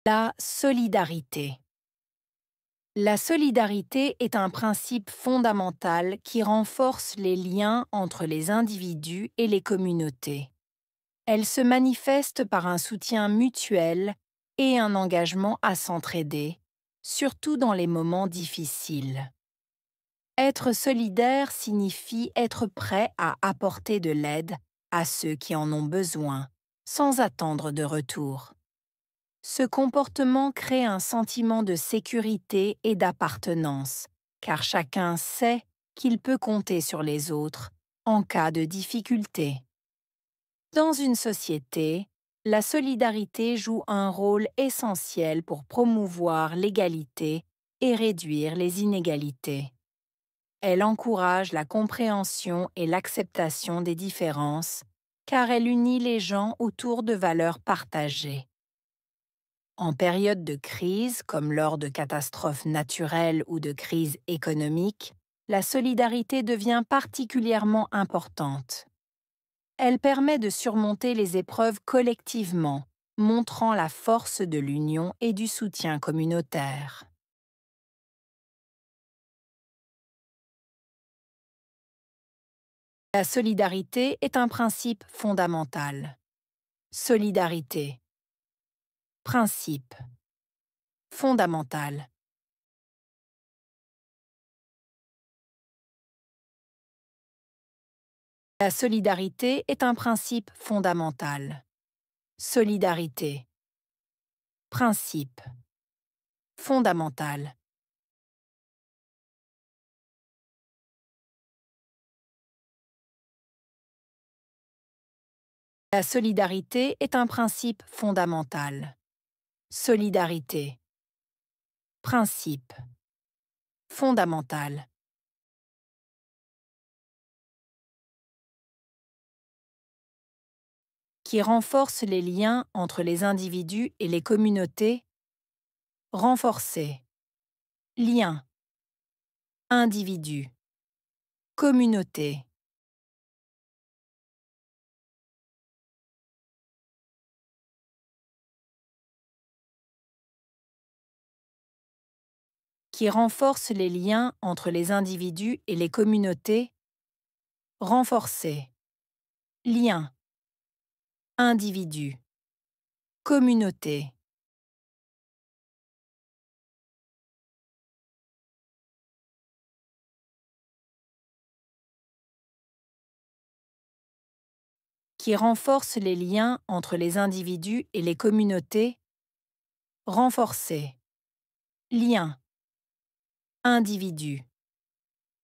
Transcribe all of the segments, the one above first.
La solidarité. La solidarité est un principe fondamental qui renforce les liens entre les individus et les communautés. Elle se manifeste par un soutien mutuel et un engagement à s'entraider, surtout dans les moments difficiles. Être solidaire signifie être prêt à apporter de l'aide à ceux qui en ont besoin, sans attendre de retour. Ce comportement crée un sentiment de sécurité et d'appartenance, car chacun sait qu'il peut compter sur les autres en cas de difficulté. Dans une société, la solidarité joue un rôle essentiel pour promouvoir l'égalité et réduire les inégalités. Elle encourage la compréhension et l'acceptation des différences, car elle unit les gens autour de valeurs partagées. En période de crise, comme lors de catastrophes naturelles ou de crises économiques, la solidarité devient particulièrement importante. Elle permet de surmonter les épreuves collectivement, montrant la force de l'union et du soutien communautaire. La solidarité est un principe fondamental. Solidarité. Principe. Fondamental. La solidarité est un principe fondamental. Solidarité. Principe. Fondamental. La solidarité est un principe fondamental. Solidarité. Principe. Fondamental. Qui renforce les liens entre les individus et les communautés. Renforcer. Lien. Individu. Communauté. Qui renforce les liens entre les individus et les communautés. Renforcer. Lien. Individu. Communauté. Qui renforce les liens entre les individus et les communautés. Renforcer. Lien. Individu.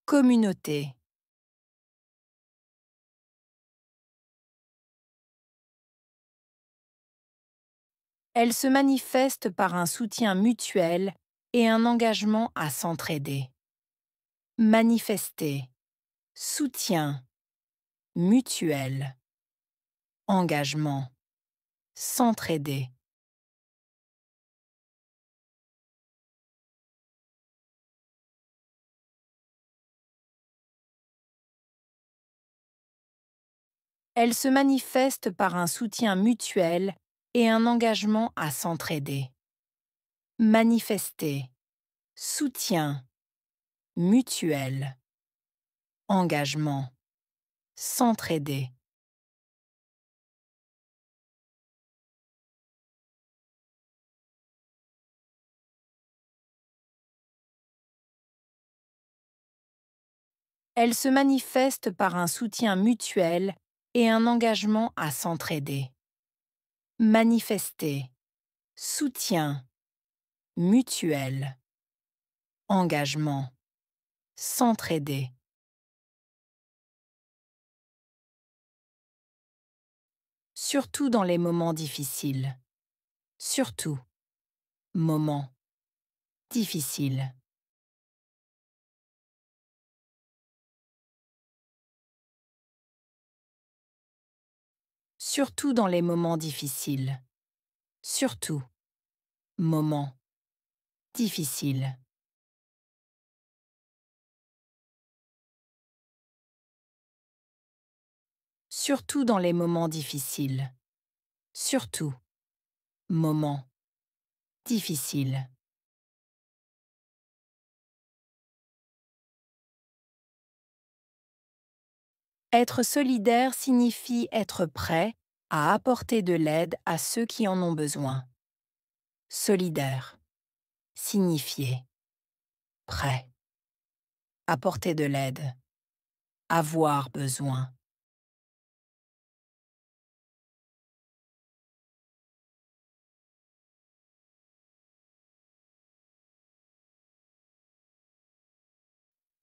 Communauté. Elle se manifeste par un soutien mutuel et un engagement à s'entraider. Manifester. Soutien. Mutuel. Engagement. S'entraider. Elle se manifeste par un soutien mutuel et un engagement à s'entraider. Manifester. Soutien. Mutuel. Engagement. S'entraider. Elle se manifeste par un soutien mutuel et un engagement à s'entraider. Manifester. Soutien. Mutuel. Engagement. S'entraider. Surtout dans les moments difficiles. Surtout. Moments difficiles. Surtout dans les moments difficiles. Surtout. Moments difficiles. Surtout dans les moments difficiles. Surtout. Moments difficile. Être solidaire signifie être prêt à apporter de l'aide à ceux qui en ont besoin. Solidaire. Signifier. Prêt. Apporter de l'aide. Avoir besoin.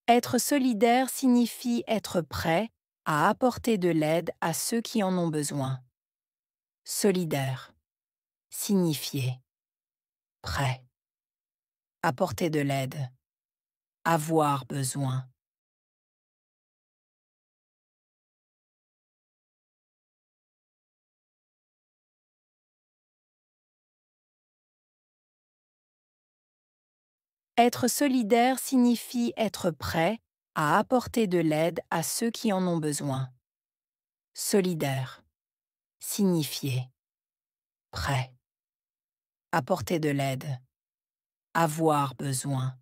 Être solidaire signifie être prêt à apporter de l'aide à ceux qui en ont besoin. Solidaire. Signifier. Prêt. Apporter de l'aide. Avoir besoin. Être solidaire signifie être prêt à apporter de l'aide à ceux qui en ont besoin. Solidaire. Signifier. Prêt. Apporter de l'aide. Avoir besoin.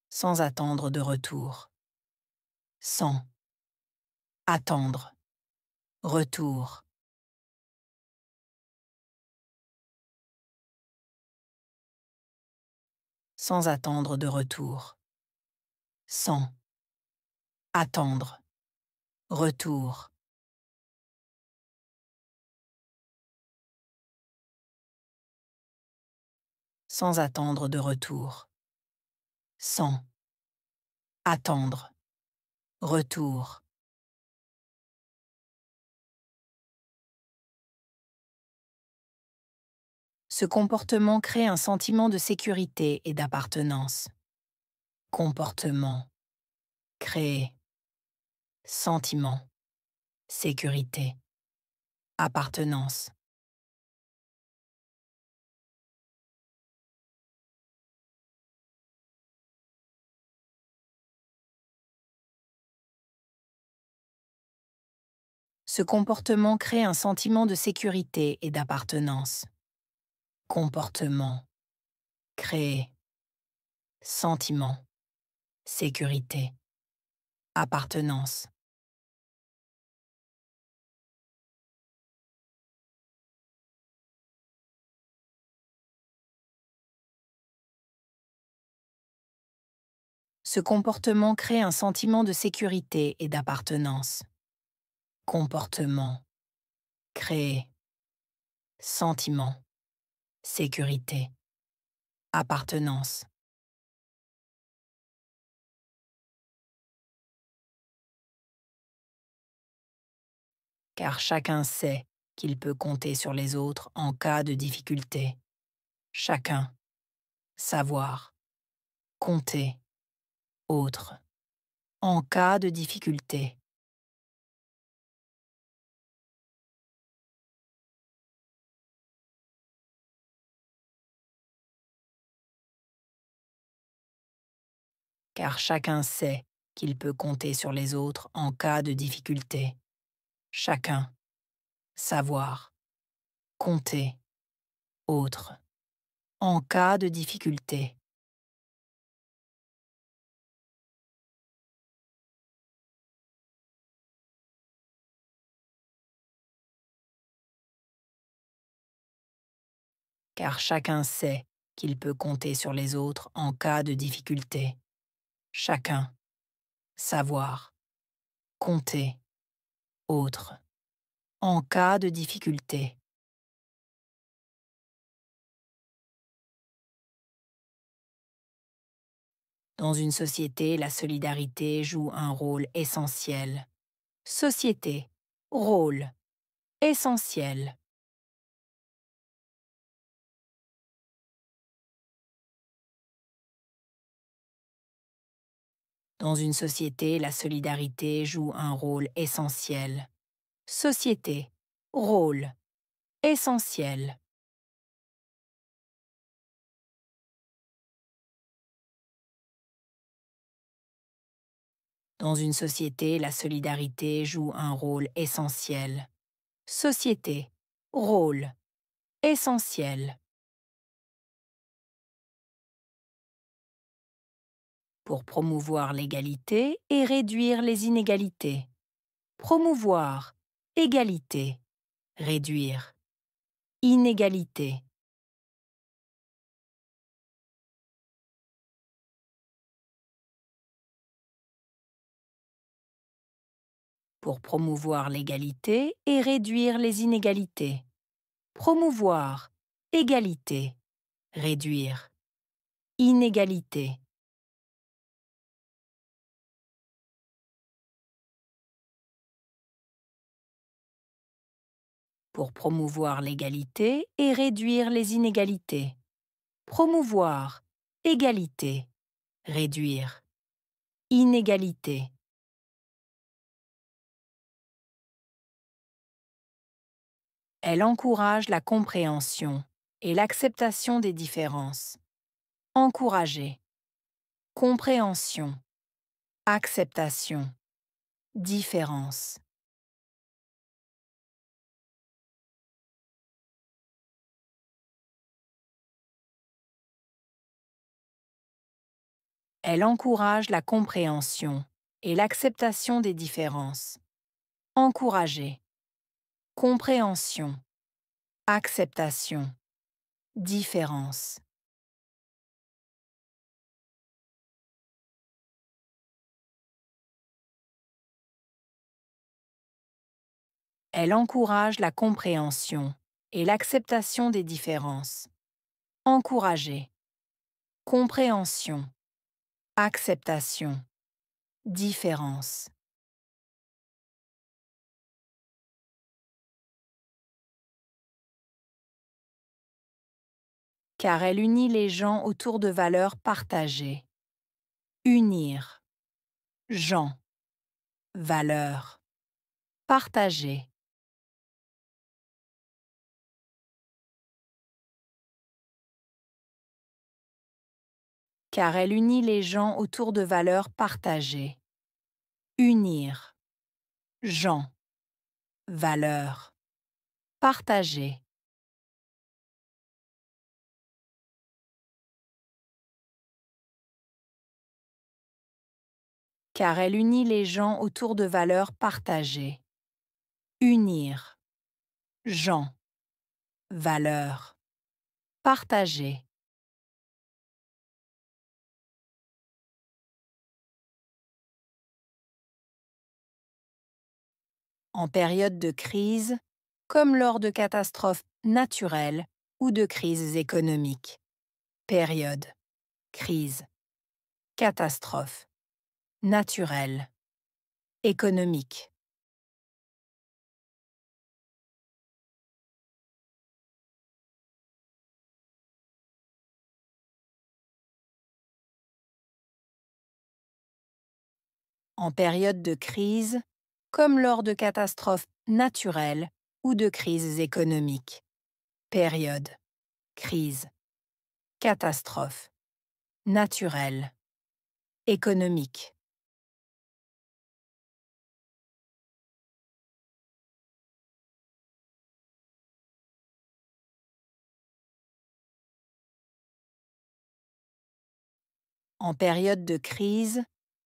Sans attendre de retour. Sans. Attendre. Retour. Sans attendre de retour. Sans. Attendre. Retour. Sans attendre de retour. Sans. Attendre. Retour. Ce comportement crée un sentiment de sécurité et d'appartenance. Comportement. Créer. Sentiment. Sécurité. Appartenance. Ce comportement crée un sentiment de sécurité et d'appartenance. Comportement. Créer. Sentiment. Sécurité. Appartenance. Ce comportement crée un sentiment de sécurité et d'appartenance. Comportement. Créer. Sentiment. Sécurité. Appartenance. Car chacun sait qu'il peut compter sur les autres en cas de difficulté. Chacun. Savoir. Compter. Autre. En cas de difficulté. Car chacun sait qu'il peut compter sur les autres en cas de difficulté. Chacun. Savoir. Compter. Autre. En cas de difficulté. Car chacun sait qu'il peut compter sur les autres en cas de difficulté. Chacun. Savoir. Compter. Autre. En cas de difficulté. Dans une société, la solidarité joue un rôle essentiel. Société. Rôle. Essentiel. Dans une société, la solidarité joue un rôle essentiel. Société. Rôle. Essentiel. Dans une société, la solidarité joue un rôle essentiel. Société. Rôle. Essentiel. Pour promouvoir l'égalité et réduire les inégalités. Promouvoir. Égalité. Réduire. Inégalité. Pour promouvoir l'égalité et réduire les inégalités. Promouvoir. Égalité. Réduire. Inégalité. Pour promouvoir l'égalité et réduire les inégalités. Promouvoir. Égalité. Réduire. Inégalité. Elle encourage la compréhension et l'acceptation des différences. Encourager. Compréhension. Acceptation. Différence. Elle encourage la compréhension et l'acceptation des différences. Encourager. Compréhension. Acceptation. Différence. Elle encourage la compréhension et l'acceptation des différences. Encourager. Compréhension. Acceptation. Différence. Car elle unit les gens autour de valeurs partagées. Unir. Gens. Valeurs. Partager. Car elle unit les gens autour de valeurs partagées. Unir. Gens. Valeurs. Partager. Car elle unit les gens autour de valeurs partagées. Unir. Gens. Valeurs. Partager. En période de crise, comme lors de catastrophes naturelles ou de crises économiques. Période. Crise. Catastrophe. Naturelle. Économique. En période de crise, comme lors de catastrophes naturelles ou de crises économiques. Période. Crise. Catastrophe. Naturelle. Économique. En période de crise,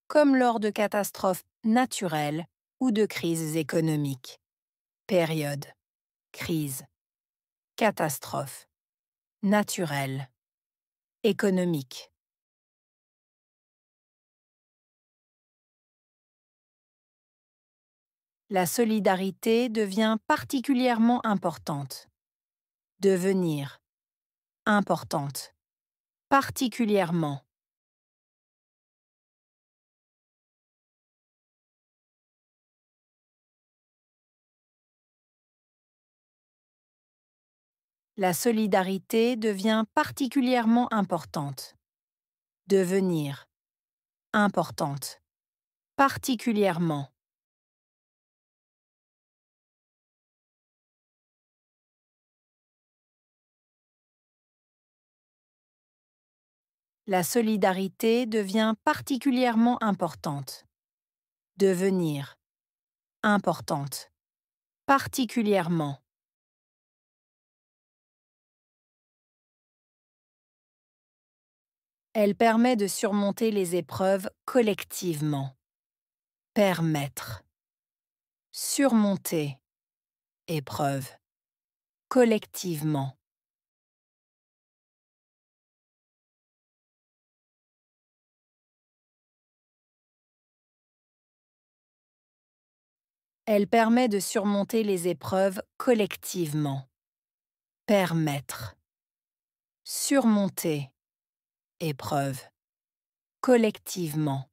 comme lors de catastrophes naturelles ou de crises économiques. Période. Crise. Catastrophe. Naturelle. Économique. La solidarité devient particulièrement importante. Devenir. Importante. Particulièrement. La solidarité devient particulièrement importante. Devenir. Importante. Particulièrement. La solidarité devient particulièrement importante. Devenir. Importante. particulièrement. Elle permet de surmonter les épreuves collectivement. Permettre. Surmonter. Épreuve. Collectivement. Elle permet de surmonter les épreuves collectivement. Permettre. Surmonter. Épreuve. Collectivement.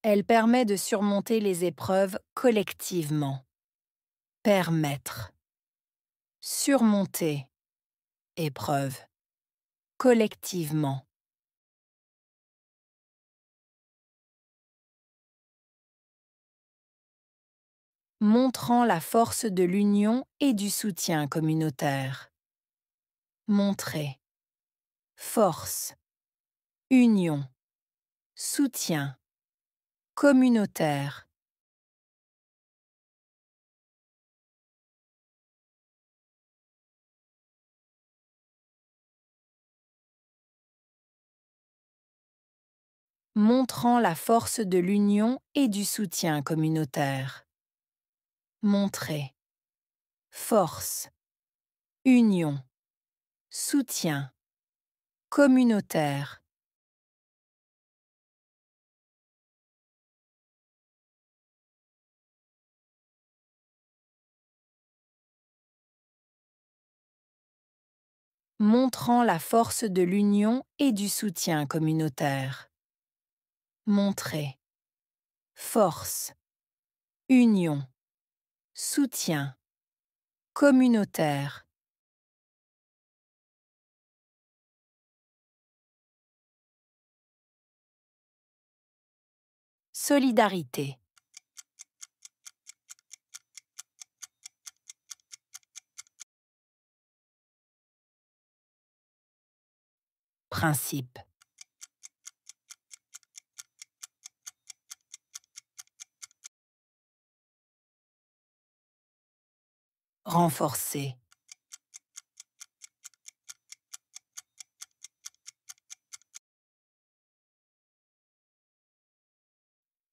Elle permet de surmonter les épreuves collectivement. Permettre. Surmonter. Épreuve. Collectivement. Montrant la force de l'union et du soutien communautaire. Montrer. Force. Union. Soutien. Communautaire. Montrant la force de l'union et du soutien communautaire. Montrer. Force. Union. Soutien. Communautaire. Montrant la force de l'union et du soutien communautaire. Montrer. Force. Union. Soutien. Communautaire. Solidarité. Principe. Renforcer.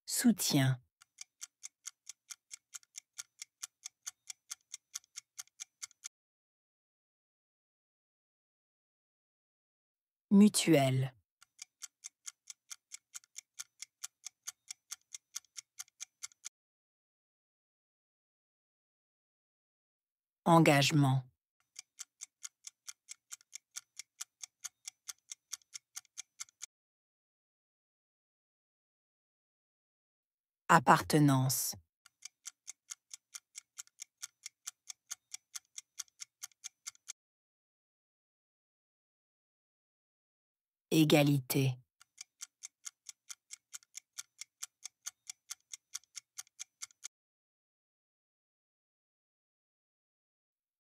Soutien. Mutuelle. Engagement. Appartenance. Égalité.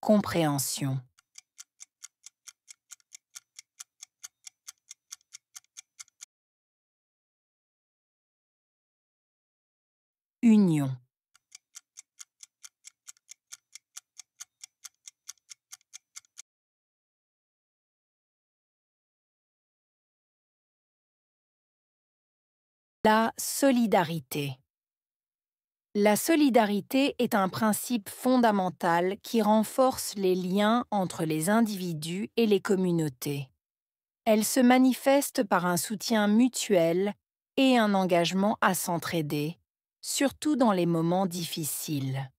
Compréhension. Union. La solidarité. La solidarité est un principe fondamental qui renforce les liens entre les individus et les communautés. Elle se manifeste par un soutien mutuel et un engagement à s'entraider, surtout dans les moments difficiles.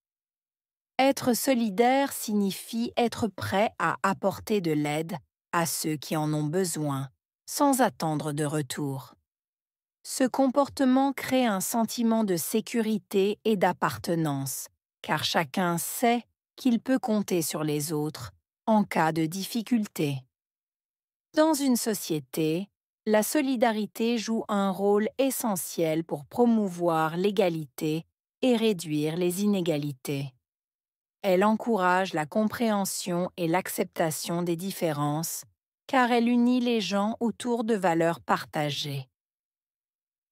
Être solidaire signifie être prêt à apporter de l'aide à ceux qui en ont besoin, sans attendre de retour. Ce comportement crée un sentiment de sécurité et d'appartenance, car chacun sait qu'il peut compter sur les autres en cas de difficulté. Dans une société, la solidarité joue un rôle essentiel pour promouvoir l'égalité et réduire les inégalités. Elle encourage la compréhension et l'acceptation des différences car elle unit les gens autour de valeurs partagées.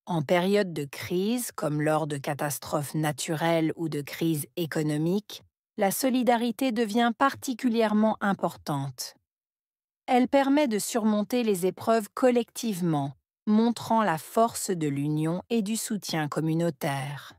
En période de crise, comme lors de catastrophes naturelles ou de crises économiques, la solidarité devient particulièrement importante. Elle permet de surmonter les épreuves collectivement, montrant la force de l'union et du soutien communautaire.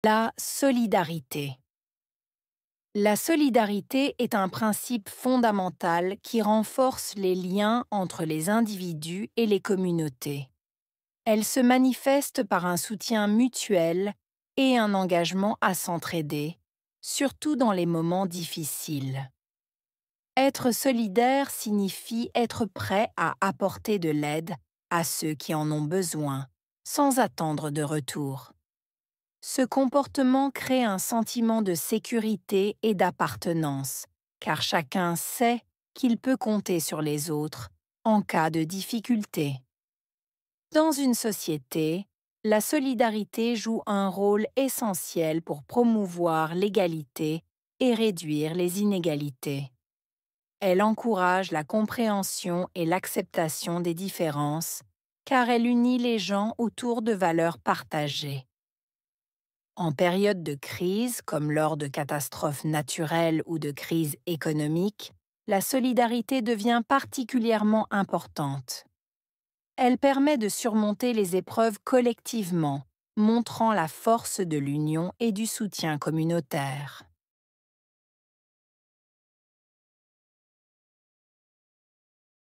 La solidarité. La solidarité est un principe fondamental qui renforce les liens entre les individus et les communautés. Elle se manifeste par un soutien mutuel et un engagement à s'entraider, surtout dans les moments difficiles. Être solidaire signifie être prêt à apporter de l'aide à ceux qui en ont besoin, sans attendre de retour. Ce comportement crée un sentiment de sécurité et d'appartenance, car chacun sait qu'il peut compter sur les autres en cas de difficulté. Dans une société, la solidarité joue un rôle essentiel pour promouvoir l'égalité et réduire les inégalités. Elle encourage la compréhension et l'acceptation des différences, car elle unit les gens autour de valeurs partagées. En période de crise, comme lors de catastrophes naturelles ou de crises économiques, la solidarité devient particulièrement importante. Elle permet de surmonter les épreuves collectivement, montrant la force de l'union et du soutien communautaire.